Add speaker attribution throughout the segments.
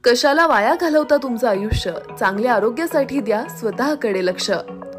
Speaker 1: कशाला वाया घालवता तुमचं आयुष्य? चांगल्या आरोग्यासाठी द्या स्वतःकडे लक्ष.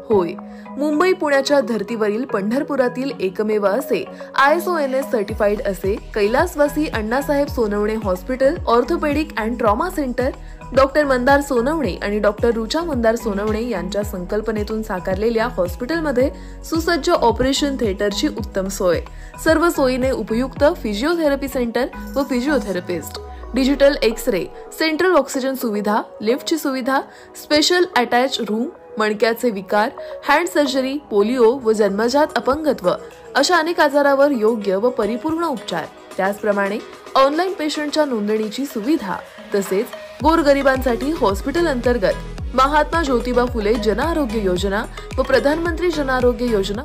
Speaker 1: होय, मुंबई पुण्याच्या धर्तीवरील पंढरपुरातील एकमेव असे ISONS सर्टिफाईड असे कैलासवासी Annasaheb Sonawane hospital orthopedic and trauma centre doctor Mandar Sonawane आणि डॉक्टर रुचा मंदार सोनवणे यांच्या संकल्पनेतून साकारलेल्या हॉस्पिटलमध्ये सुसज्ज ऑपरेशन थिएटरची उत्तम सोय, सर्व सोयीने उपयुक्त फिजिओथेरपी सेंटर व physiotherapist, digital x-ray, central oxygen सुविधा, लिफ्टची सुविधा, स्पेशल अटॅच रूम, मणक्याचे विकार, हँड सर्जरी, पोलिओ व जन्मजात अपंगत्व अशा अनेक आजारावर योग्य व परिपूर्ण उपचार, त्याचप्रमाणे ऑनलाईन पेशंटच्या नोंदणीची सुविधा, तसेच गोरगरिबांसाठी हॉस्पिटल अंतर्गत महात्मा ज्योतिबा फुले जन आरोग्य योजना व प्रधानमंत्री जन आरोग्य योजना.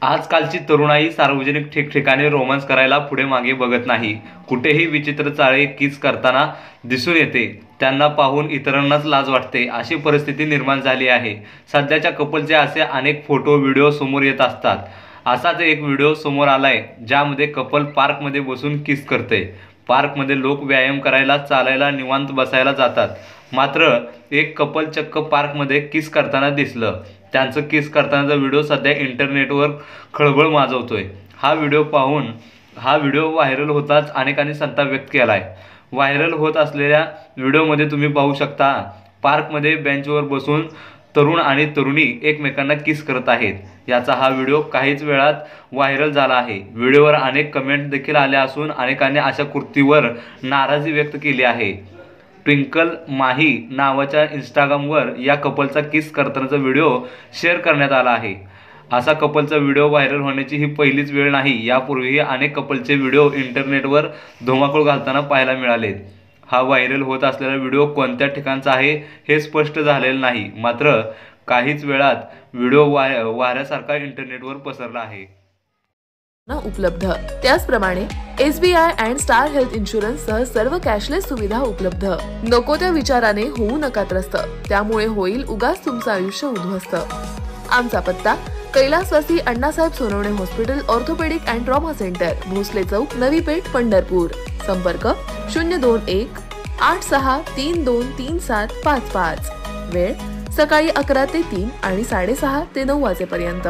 Speaker 2: आजकालची तरुणाई सार्वजनिक ठिकठिकाणी रोमांस करायला पुढे मागे बघत नाही. कुठेही विचित्र चाळे किस करताना दिसून येते. त्यांना पाहून इतरांनाच लाज वाटते, अशी परिस्थिती निर्माण झाली आहे. सध्याच्या कपलचे असे अनेक फोटो व्हिडिओ समोर येत असतात. असाच एक व्हिडिओ समोर आलाय ज्यामध्ये कपल पार्कमध्ये बसून किस करते. पार्कमध्ये लोक व्यायाम करायला, चालायला, निवांत बसायला जातात. मात्र एक कपल चक्क पार्कमध्ये किस करताना दिसलं. त्यांचं किस करतानाचा व्हिडिओ सध्या इंटरनेटवर खळबळ माजवतोय. हा व्हिडिओ व्हायरल होताच अनेकांनी संताप व्यक्त केलाय. व्हायरल होत असलेल्या व्हिडिओमध्ये तुम्ही पाहू शकता, पार्कमध्ये बेंचवर बसून तरुण आणि तरुणी एकमेकांना किस करत आहेत. याचा हा व्हिडिओ काहीच वेळात व्हायरल झाला आहे. व्हिडिओवर अनेक कमेंट देखील आल्या असून अनेकांनी अशा कृतीवर नाराजी व्यक्त केली आहे. ट्विंकल माही नावाच्या इंस्टाग्रामवर या कपलचा किस करतानाचा व्हिडिओ शेअर करण्यात आला आहे. असा कपलचा व्हिडिओ व्हायरल होण्याची ही पहिलीच वेळ नाही. यापूर्वीही अनेक कपलचे व्हिडिओ इंटरनेटवर धुमाकूळ घालताना पाहायला मिळाले. हा व्हायरल होत असलेला व्हिडिओ कोणत्या ठिकाणचा आहे हे स्पष्ट झालेलं नाही. मात्र काहीच वेळात व्हिडिओ वाऱ्यासारखा इंटरनेटवर पसरला आहे.
Speaker 1: उपलब्ध, त्याचप्रमाणे SBI and star health insurance सह सर्व कॅशलेस सुविधा उपलब्ध. नको त्या विचाराने होऊ नका त्रस्त, त्यामुळे होईल उगाच तुमचं आयुष्य उद्ध्वस्त. आमचा पत्ता कैलासवासी Annasaheb Sonawane hospital orthopedic and trauma centre, Bhosle चौक, नवी पेठ, पंढरपूर. संपर्क 021-86323755. वेळ सकाळी 11 ते 3 आणि 6:30 ते 9 वाजेपर्यंत.